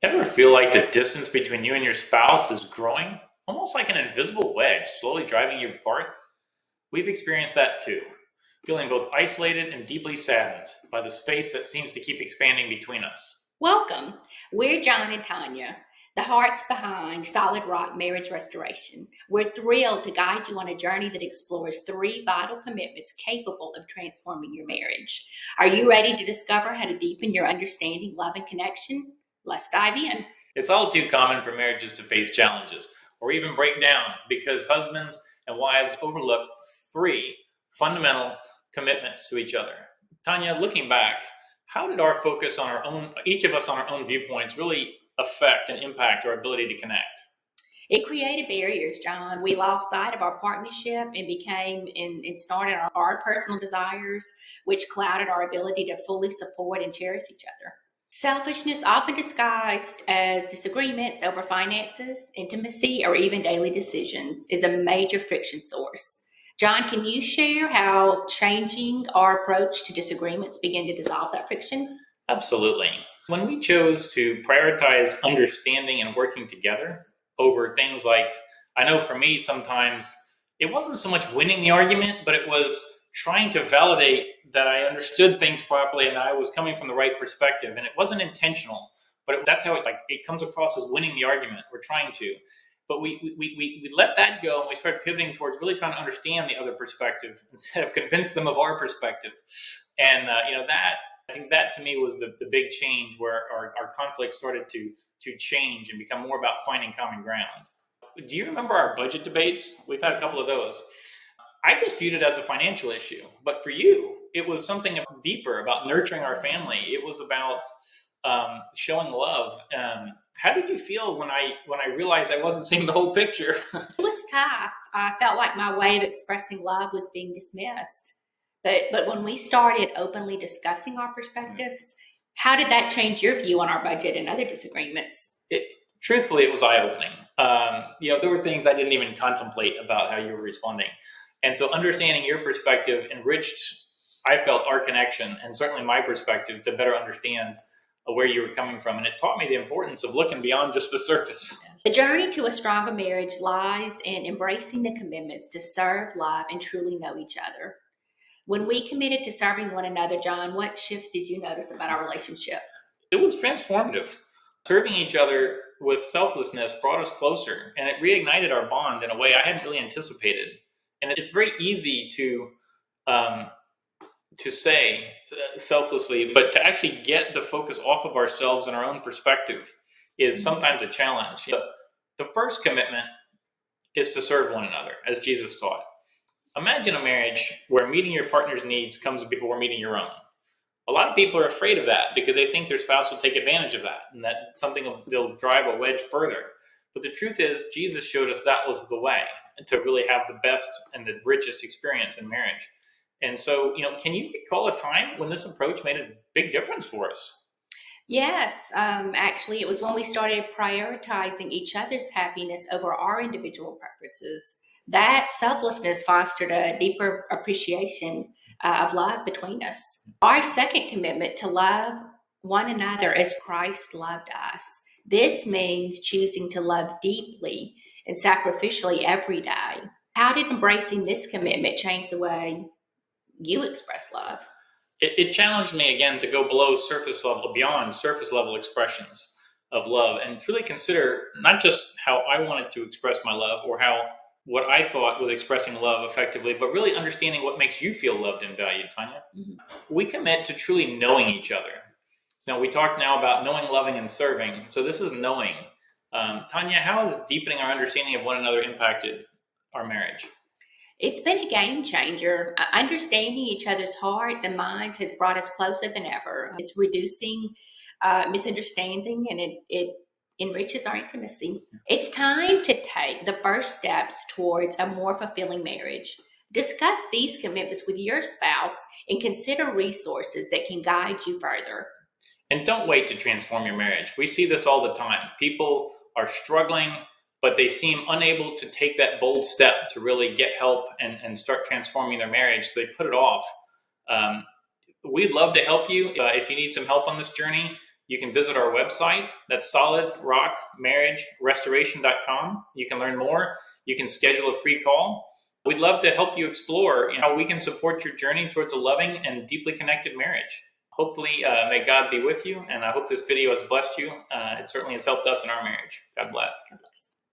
Ever feel like the distance between you and your spouse is growing? Almost like an invisible wedge slowly driving you apart? We've experienced that too, feeling both isolated and deeply saddened by the space that seems to keep expanding between us. Welcome. We're John and Tanya, the hearts behind Solid Rock Marriage Restoration. We're thrilled to guide you on a journey that explores three vital commitments capable of transforming your marriage. Are you ready to discover how to deepen your understanding, love, and connection? Let's dive in. It's all too common for marriages to face challenges or even break down because husbands and wives overlook three fundamental commitments to each other. Tanya, looking back, how did our focus on each of us on our own viewpoints really affect and impact our ability to connect? It created barriers, John. We lost sight of our partnership and became and started our personal desires, which clouded our ability to fully support and cherish each other. Selfishness, often disguised as disagreements over finances, intimacy, or even daily decisions, is a major friction source. John, can you share how changing our approach to disagreements began to dissolve that friction? Absolutely. When we chose to prioritize understanding and working together over things like, I know for me, sometimes it wasn't so much winning the argument, but it was trying to validate that I understood things properly and that I was coming from the right perspective. And it wasn't intentional, but that's how it comes across as winning the argument. We're trying to. But we let that go and we started pivoting towards really trying to understand the other perspective instead of convince them of our perspective. And, that I think that to me was the big change where our conflict started to change and become more about finding common ground. Do you remember our budget debates? We've had a couple of those. I just viewed it as a financial issue, but for you, it was something deeper about nurturing our family. It was about showing love. How did you feel when I realized I wasn't seeing the whole picture? It was tough. I felt like my way of expressing love was being dismissed. But when we started openly discussing our perspectives, how did that change your view on our budget and other disagreements? Truthfully, it was eye opening. There were things I didn't even contemplate about how you were responding. And so understanding your perspective enriched, I felt, our connection and certainly my perspective to better understand where you were coming from. And it taught me the importance of looking beyond just the surface. The journey to a stronger marriage lies in embracing the commitments to serve, love, and truly know each other. When we committed to serving one another, John, what shifts did you notice about our relationship? It was transformative. Serving each other with selflessness brought us closer and it reignited our bond in a way I hadn't really anticipated. And it's very easy to say selflessly, but to actually get the focus off of ourselves and our own perspective is sometimes a challenge. The first commitment is to serve one another, as Jesus taught. Imagine a marriage where meeting your partner's needs comes before meeting your own. A lot of people are afraid of that because they think their spouse will take advantage of that and that they'll drive a wedge further. But the truth is, Jesus showed us that was the way to really have the best and the richest experience in marriage. And so, can you recall a time when this approach made a big difference for us? Yes, actually, it was when we started prioritizing each other's happiness over our individual preferences. That selflessness fostered a deeper appreciation of love between us. Our second commitment to love one another as Christ loved us. This means choosing to love deeply and sacrificially every day. How did embracing this commitment change the way you express love? It challenged me again to go beyond surface level expressions of love and truly consider not just how I wanted to express my love or how what I thought was expressing love effectively, but really understanding what makes you feel loved and valued, Tanya. We commit to truly knowing each other. So we talked now about knowing, loving, and serving. So this is knowing. Tanya, how has deepening our understanding of one another impacted our marriage? It's been a game changer. Understanding each other's hearts and minds has brought us closer than ever. It's reducing misunderstanding and it enriches our intimacy. It's time to take the first steps towards a more fulfilling marriage. Discuss these commitments with your spouse and consider resources that can guide you further. And don't wait to transform your marriage. We see this all the time. People are struggling, but they seem unable to take that bold step to really get help and start transforming their marriage. So they put it off. We'd love to help you if you need some help on this journey. you can visit our website. That's solidrockmarriagerestoration.com. You can learn more. You can schedule a free call. We'd love to help you explore how we can support your journey towards a loving and deeply connected marriage. Hopefully, may God be with you, and I hope this video has blessed you. It certainly has helped us in our marriage. God bless.